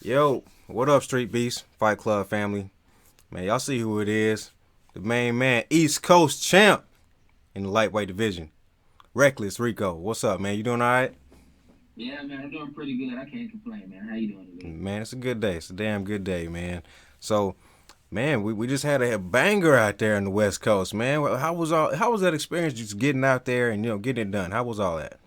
Yo, what up, Street Beast, Fight Club family? Man, y'all see who it is. The main man, East Coast champ in the lightweight division. Reckless Rico. What's up, man? You doing all right? Yeah, man, I'm doing pretty good. I can't complain, man. How you doing today? Man, it's a good day. It's a damn good day, man. So, man, we just had a banger out there in the West Coast, man. How was that experience just getting out there and getting it done? How was all that?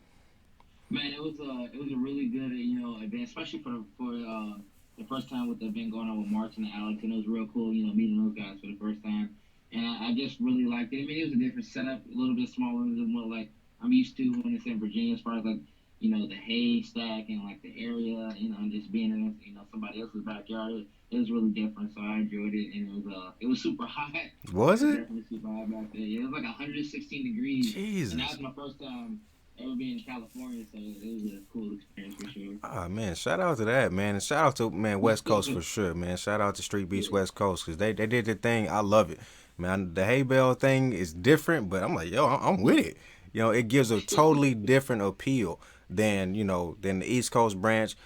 Man, it was a really good event, especially for the first time with the event going on with Martin and Alex, and it was real cool, meeting those guys for the first time. And I just really liked it. I mean, it was a different setup, a little bit smaller than what like I'm used to when it's in Virginia, as far as like the haystack and like the area, and just being in somebody else's backyard. It was really different, so I enjoyed it, and it was super hot. Was It was it? definitely super hot back there. Yeah, it was like 116 degrees, and that Jesus. was my first time ever being in California, so it was a cool experience for sure. Ah, man, shout out to that, man. And shout out to, man, West Coast for sure, man. Shout out to Street Beats Yeah, West Coast because they did their thing. I love it. Man, the hay bale thing is different, but I'm like, yo, I'm with it. It gives a totally different appeal than the East Coast branch.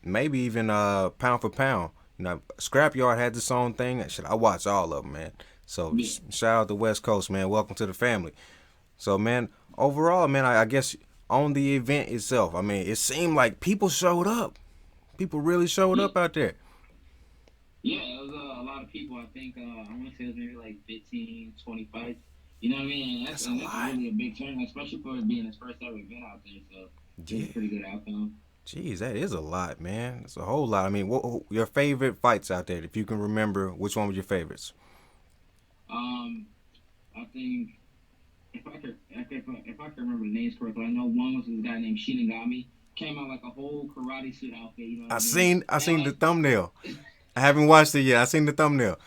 Maybe even pound for pound. Scrapyard had its own thing. Shit, I watch all of them, man. So yeah, shout out to West Coast, man. Welcome to the family. So, man, overall, man, I guess on the event itself, I mean, it seemed like people showed up. People really showed yeah. up out there. Yeah, it was a lot of people. I think I want to say it was maybe like 15, 20 fights. You know what I mean? And that's That's a and that's lot. really a big turn, especially for it being his first ever event out there. So it was Yeah. a pretty good outcome. Jeez, that is a lot, man. It's a whole lot. I mean, what your favorite fights out there? If you can remember, which one was your favorites? Um, I think if I can remember the names correctly, I know one was this guy named Shinigami. Came out like a whole karate suit outfit. You know what I I mean? seen I And seen the like thumbnail. I haven't watched it yet. I seen the thumbnail.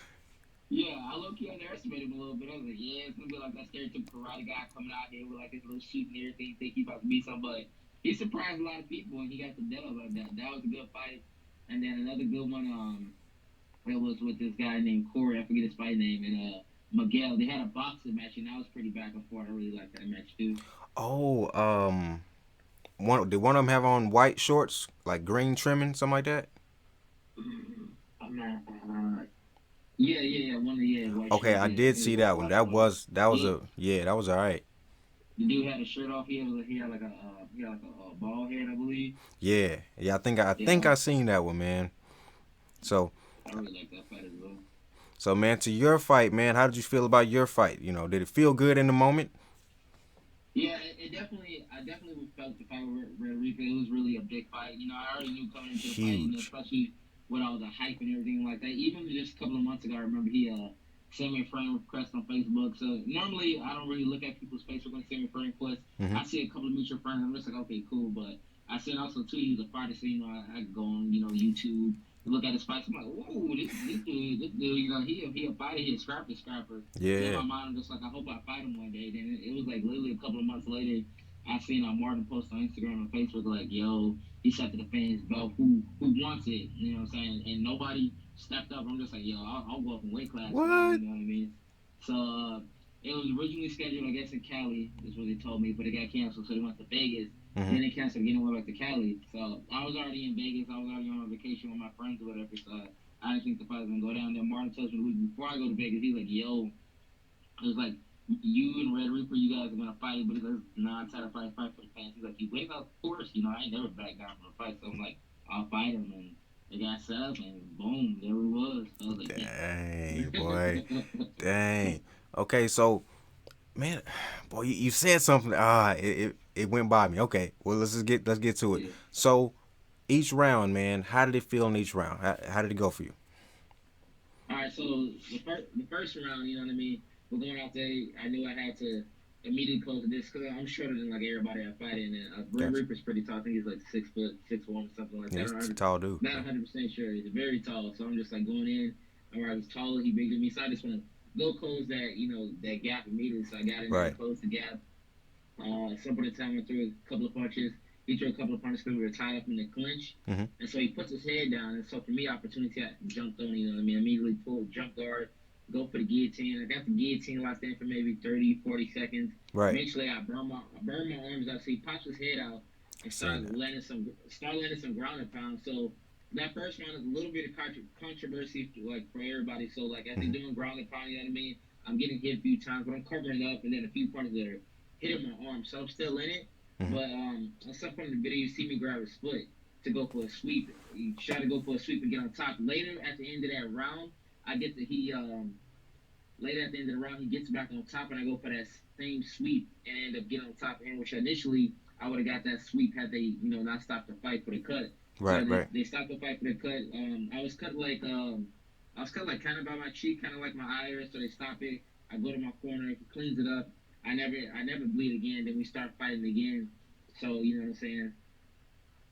Yeah, I low key underestimated him a little bit. I was like, yeah, it's gonna be like that stereotypical karate guy coming out here with like his little shoot and everything, think he about to be something. But he surprised a lot of people and he got the dub. Like that was a good fight. And then another good one, it was with this guy named Corey. I forget his fight name. And Miguel. They had a boxing match and that was pretty back and forth. I really liked that match too. Oh, did one of them have on white shorts, like green trimming, something like that? I'm not. Yeah. One of the white Okay, shirts. I Yeah, I did think it see was like that a one. white That polo. was that was Yeah, a yeah, that was all right. the dude had a shirt off. He had like a bald head, I believe. Yeah, yeah. I think Yeah, I seen that one, man. So I really like that fight as well. so man, to your fight, man. How did you feel about your fight? Did it feel good in the moment? Yeah, it definitely. I definitely felt the fight with Red Rico. It was really a big fight. I already knew coming into the fight, Huge. especially with all the hype and everything like that. Even just a couple of months ago, I remember he sent me a friend request on Facebook. So normally I don't really look at people's Facebook when they send me a friend request. Hmm. I see a couple of mutual friends. I'm just like, okay, cool. But I seen also too he's a fighter, so I go on YouTube. Look at his fights. I'm like, whoa, this dude, he a fighter, he a scrapper. And in Yeah. my mind, I'm just like, I hope I fight him one day. Then it was like literally a couple of months later, I seen Martin post on Instagram and Facebook like, yo, he said to the fans, belt who wants it? You know what I'm saying? And nobody stepped up. I'm just like, yo, I'll go up in weight class for him. What? You know what I mean? So it was originally scheduled, I guess, in Cali. Is what they told me, but it got canceled, so they went to Vegas. Hmm. And then they canceled again and went back to Cali. So I was already in Vegas. I was already on vacation with my friends or whatever. So I didn't think the fight was gonna go down. Then Martin tells me the week before I go to Vegas, he's like, "Yo, it was like you and Red Reaper, you guys are gonna fight." But he's like, "Nah, I'm trying to fight for the fans." He's like, "You wake up, of course. I ain't never back down from a fight." So I'm like, "I'll fight him." And they got set up, and boom, there he was. I was like, Dang, boy. "Yeah." Dang. Okay, so man, boy, you said something. It went by me. Okay, well let's get to it. Yeah. So each round, man, how did it feel in each round? How did it go for you? All right, so the first round, you know what I mean. We're going out there. I knew I had to immediately close the distance because I'm shorter than like everybody I fight in. And Red Gotcha. Reaper's pretty tall. I think he's like 6 foot, 6'1", something like Yeah, that. he's a I'm tall dude. not 100% sure. He's very tall, so I'm just like going in. All right, he's taller, he bigger than me, so I just want to go close that gap immediately. So I got in there Right. and closed the gap. Some of the time I threw a couple of punches. He threw a couple of punches because we were tied up in the clinch. Hmm. And so he puts his head down. And so for me, opportunity, I jumped on, you know what I mean? Immediately pulled jump guard, go for the guillotine. I got the guillotine locked in for maybe 30, 40 seconds. Right. Eventually, I burned my arms out. So he pops his head out and Saying that. started landing some ground and pound. So that first round is a little bit of controversy like for everybody. So like as they Hmm. doing ground and pound, you know what I mean? I'm getting hit a few times, but I'm covering up, and then a few punches that are hitting my arm, so I'm still in it. Hmm. But at some point in the video, you see me grab his foot to go for a sweep. He try to go for a sweep and get on top. Later at the end of that round, I get to he later at the end of the round, he gets back on top, and I go for that same sweep and end up getting on top. And which initially I would have got that sweep had they, not stopped the fight for the cut. So Right, right. they stopped the fight for the cut. I was cut like kind of by my cheek, kind of like my iris. So they stop it. I go to my corner. He cleans it up. I never bleed again. Then we start fighting again. So you know what I'm saying.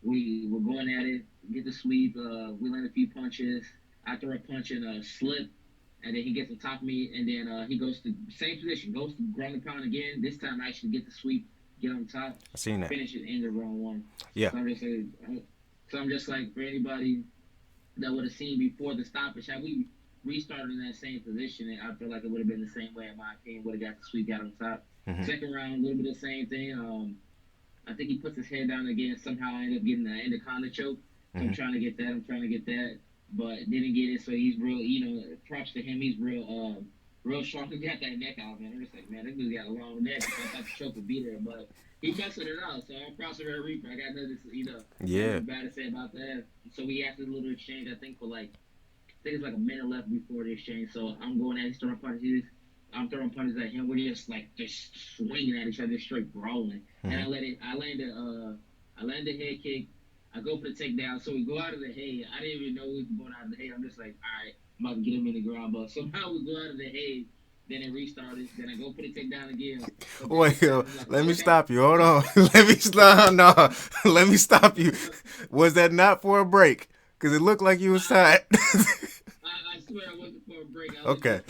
We were going at it, get the sweep. We land a few punches. I throw a punch and a slip, and then he gets on top of me, and then he goes to same position, goes to ground and pound again. This time I actually get the sweep, get on top, I seen that. finish it, end of round one. Yeah. So I'm just like for anybody that would have seen before the stoppage, had we restarted in that same position, I feel like it would have been the same way in my opinion. Would have got the sweep, got on top. Hmm. Second round, a little bit of the same thing. I think he puts his head down again. Somehow I end up getting the anaconda choke. So I'm Hmm. trying to get that. I'm trying to get that, but didn't get it. So he's real. Props to him. He's real strong. He got that neck out, man. I'm just like, man, this dude got a long neck. So I thought the choke would be there, but he messing it out. So I'm props to R.E.D. I got nothing, Yeah. nothing bad to say about that. So we had this little exchange. I think for like I think it's like a minute left before the exchange. So I'm going at his throwing punches. I'm throwing punches at him. We're just swinging at each other, straight brawling. And Hmm. I land a head kick. I go for the takedown. So we go out of the hay. I didn't even know we were going out of the hay. I'm just like, all right, I'm about to get him in the ground. But somehow we go out of the hay. Then it restarted. Then I go for the takedown again. But then Wait, this time I'm like, let oh, me okay. stop you. Hold on. Let me stop. No, let me stop you. Was that not for a break? Because it looked like you was I, tired. I swear I wasn't for a break. Okay.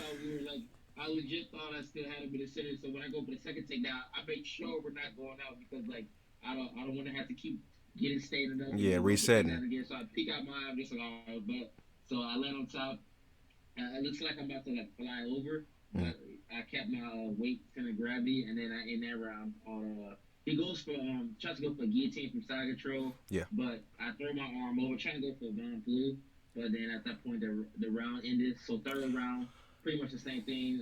I legit thought I still had him in the center. So when I go for the second takedown, I make sure we're not going out because like I don't want to have to keep getting standing up and Yeah, then go for resetting. takedown again. So I peek out my eye. I'm just like, all right, but so I land on top. It looks like I'm about to like fly over, Mm. but I kept my weight center of gravity, and then in that round, he goes for tries to go for a guillotine from side control, Yeah. but I throw my arm over, trying to go for a Von Blue, but then at that point the round ended. So third round, pretty much the same thing.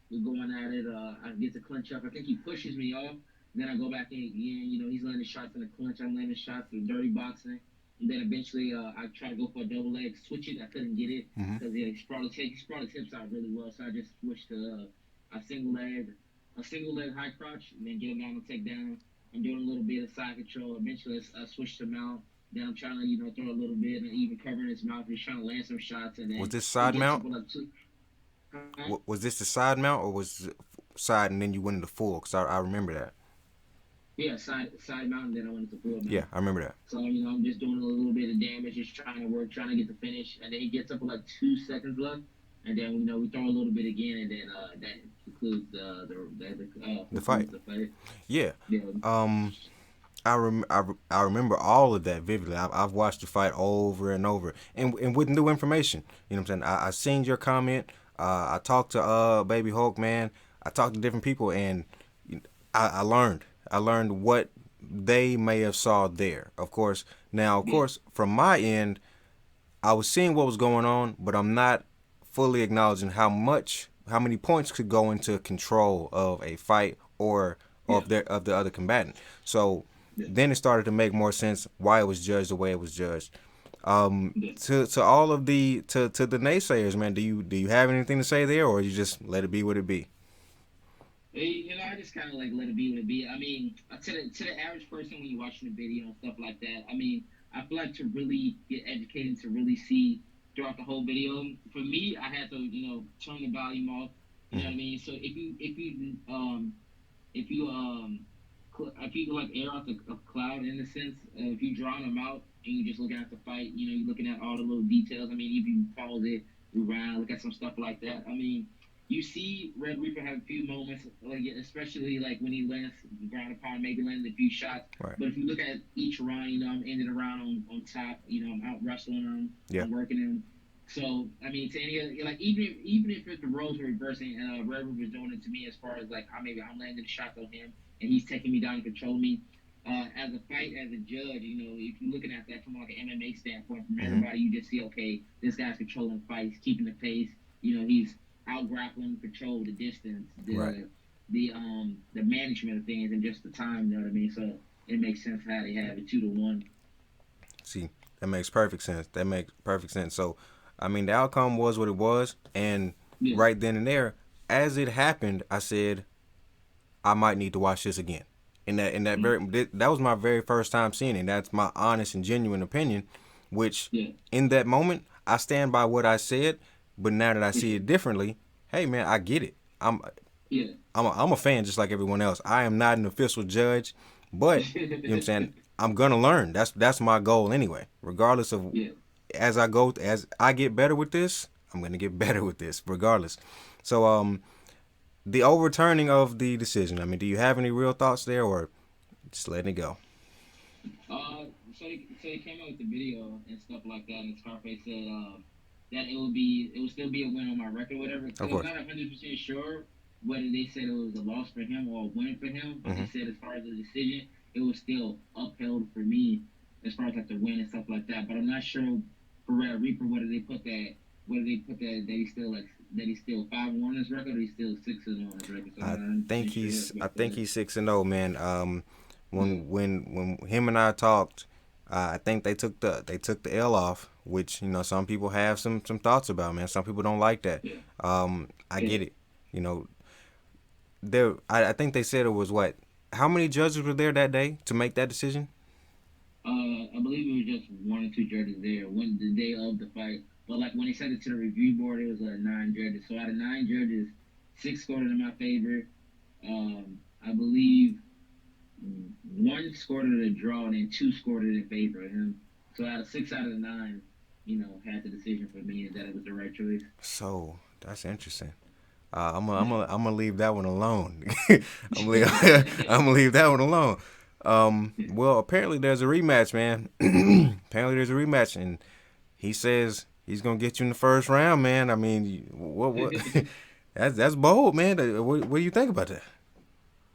We're going at it. I get to clinch up. I think he pushes me off. Then I go back in again. He's landing shots in the clinch. I'm landing shots in dirty boxing. And then eventually, I tried to go for a double leg, switch it. I couldn't get it Hmm. because he sprawled his hips out really well. So I just switched to a single leg, high crotch, and then get him down and take down. I'm doing a little bit of side control. Eventually, I switched to mount. Then I'm trying to throw a little bit and even covering his mouth. He's trying to land some shots, and Was then this he side gets mount? up with like two. Huh? Was this the side mount or was it side and then you went into full? Because I remember that. Yeah, side mount. And then I went into full Yeah, mount. I remember that. So I'm just doing a little bit of damage, just trying to work, trying to get the finish, and then he gets up with like 2 seconds left, and then we throw a little bit again, and then that concludes The fight. concludes the fight. Yeah. Yeah, Um, I remember all of that vividly. I've watched the fight over and over, and with new information. You know what I'm saying? I seen your comment. I talked to Baby Hulk, man. I talked to different people, and I learned. I learned what they may have saw there. Of course, now of yeah, course from my end, I was seeing what was going on, but I'm not fully acknowledging how many points could go into control of a fight or yeah, of the other combatant. So yeah, then it started to make more sense why it was judged the way it was judged. yeah. To all of to the naysayers, man, do you have anything to say there, or you just let it be what it be? I just kind of like let it be what it be. I mean, to the average person when you're watching the video and stuff like that, I mean, I feel like to really get educated, to really see throughout the whole video. For me, I had to turn the volume off. You know what Hmm. I mean? So if you like air out a cloud in a sense, if you drawing them out and you just looking at the fight, you're looking at all the little details. I mean, if you pause it, rewind, look at some stuff like that. I mean, you see Red Reaper have a few moments, like especially like when he lands ground and pound, maybe landed a few shots. Right. But if you look at each round, I'm ending the round on top. I'm out wrestling him, Yeah. I'm working him. So I mean, to any other, like even if the roles were reversing and Red Reaper was doing it to me as far as like maybe I'm landing shots on him and he's taking me down and controlling me. as a fight, as a judge, if you're looking at that from like an MMA standpoint, from Mm-hmm. everybody, you just see, okay, this guy's controlling fights, keeping the pace. He's out grappling, control the distance, Right. the management of things, and just the time. You know what I mean? So it makes sense how they have it 2-1. See, that makes perfect sense. That makes perfect sense. So, I mean, the outcome was what it was, and Yeah, right then and there, as it happened, I said I might need to watch this again. In that mm, that was my very first time seeing it. That's my honest and genuine opinion, which yeah, in that moment I stand by what I said. But now that I for see sure. it differently, hey man, I get it. Yeah, I'm a fan just like everyone else. I am not an official judge, but you know what I'm saying. I'm gonna learn. That's my goal anyway. Regardless of yeah. as I get better with this, I'm gonna get better with this regardless. So the overturning of the decision. I mean, do you have any real thoughts there, or just letting it go? So they came out with the video and stuff like that, and Scarface said that it would still be a win on my record, whatever. Of Because I'm course. not 100% sure whether they said it was a loss for him or a win for him, but Hmm. they said as far as the decision, it was still upheld for me as far as like the win and stuff like that. But I'm not sure for Red Reaper whether he's still 5-1 on his record or he's still 6-0 on his record. So I'm I not 100% sure I about think that. he's 6-0, man. Yeah, When him and I talked, I think they took the L off, which some people have some thoughts about, man. Some people don't like that. yeah, I yeah. get it. You know, I think they said it was what? How many judges were there that day to make that decision? I believe it was just one or two judges there when the day of the fight. But like when they sent it to the review board, it was 9 judges. So out of 9 judges, six scored it in my favor. I believe one scored it a draw, and then two scored it in favor of him. So out of 6 out of the 9, had the decision for me and that it was the right choice. So that's interesting. I'm gonna leave that one alone. I'm gonna leave, I'm gonna leave that one alone. Well, apparently there's a rematch, man. Apparently there's a rematch, and he says he's gonna get you in the first round, man. I mean, what? That's bold, man. What do you think about that?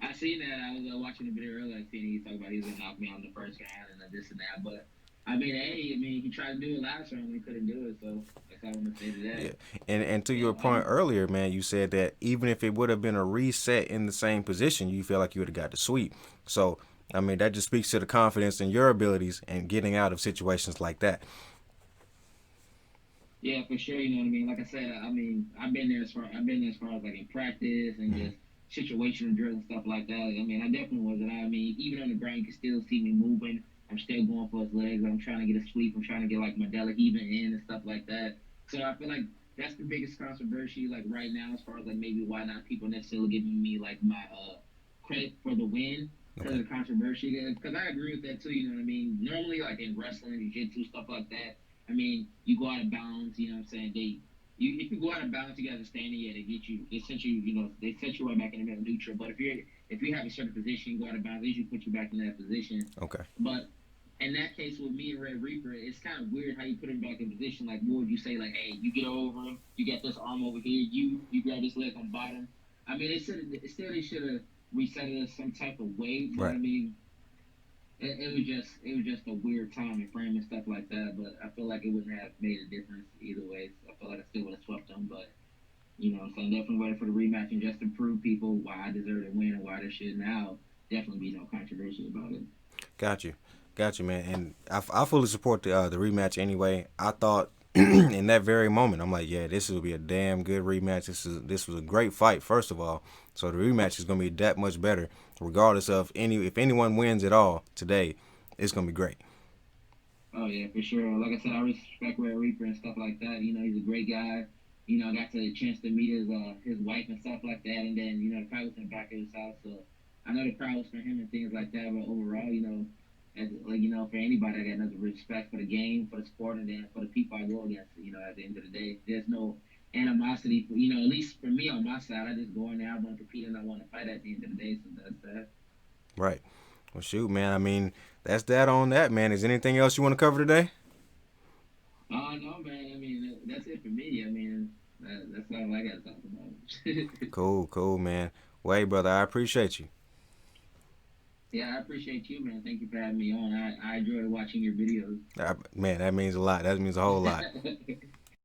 I seen that. I was watching the video earlier. I seen he talk about he was gonna knock me out in the first round and this and that. But I mean, hey, I mean, he tried to do it last round and he couldn't do it. So that's all I'm gonna say to Yeah, that. and to You your know, point earlier, man, you said that even if it would have been a reset in the same position, you feel like you would have got the sweep. So, I mean, that just speaks to the confidence in your abilities and getting out of situations like that. yeah, for sure. You know what I mean. Like I said, I mean, I've been there as far as like in practice and Hmm. just situational drills and stuff like that. I mean, I definitely wasn't. I mean, even on the ground, you can still see me moving. I'm still going for his legs. I'm trying to get a sweep. I'm trying to get like Mandela even in and stuff like that. So I feel like that's the biggest controversy like right now as far as like maybe why not people necessarily giving me like my credit for the win because Okay. of the controversy. Because I agree with that too. You know what I mean? Normally, like in wrestling, jiu-jitsu, stuff like that. I mean, you go out of bounds. You know what I'm saying? If you go out of bounds, you guys are standing. Yeah, they get you. They set you. They set you right back in the middle neutral. But if you have a certain position, you go out of bounds. They usually put you back in that position. Okay. But in that case with me and Red Reaper, it's kind of weird how you put him back in position. Like, what would you say? Like, hey, you get over him, you get this arm over here, you grab his leg on bottom. I mean, they should have reset it some type of way. But I Right. mean, it was just a weird time and frame and stuff like that. But I feel like it wouldn't have made a difference either way. So I feel like I still would have swept them. But what I'm saying, definitely ready for the rematch and just to prove people why I deserve to win and why there should now definitely be no controversy about it. Got you. Got you, man. And I fully support the rematch anyway. I thought in that very moment, I'm like, yeah, this will be a damn good rematch. This was a great fight, first of all. So the rematch is gonna be that much better, regardless of any if anyone wins at all today. It's gonna be great. Oh yeah, for sure. Like I said, I respect Red Reaper and stuff like that. He's a great guy. I got the chance to meet his wife and stuff like that, and then the crowd was in the back of his house, so I know the crowd was for him and things like that. But overall, as like for anybody, I got nothing but respect for the game, for the sport, and then for the people I go against. At the end of the day, there's no animosity for at least for me on my side. I just go in there, I want to compete, and I want to fight at the end of the day. So that's that. Right. Well, shoot, man. I mean, that's that on that, man. Is anything else you want to cover today? No, man. I mean, that's it for me. I mean, that's all I got to talk about. Cool, cool, man. Well, hey, brother, I appreciate you. Yeah, I appreciate you, man. Thank you for having me on. I enjoy watching your videos. Man, that means a lot. That means a whole lot.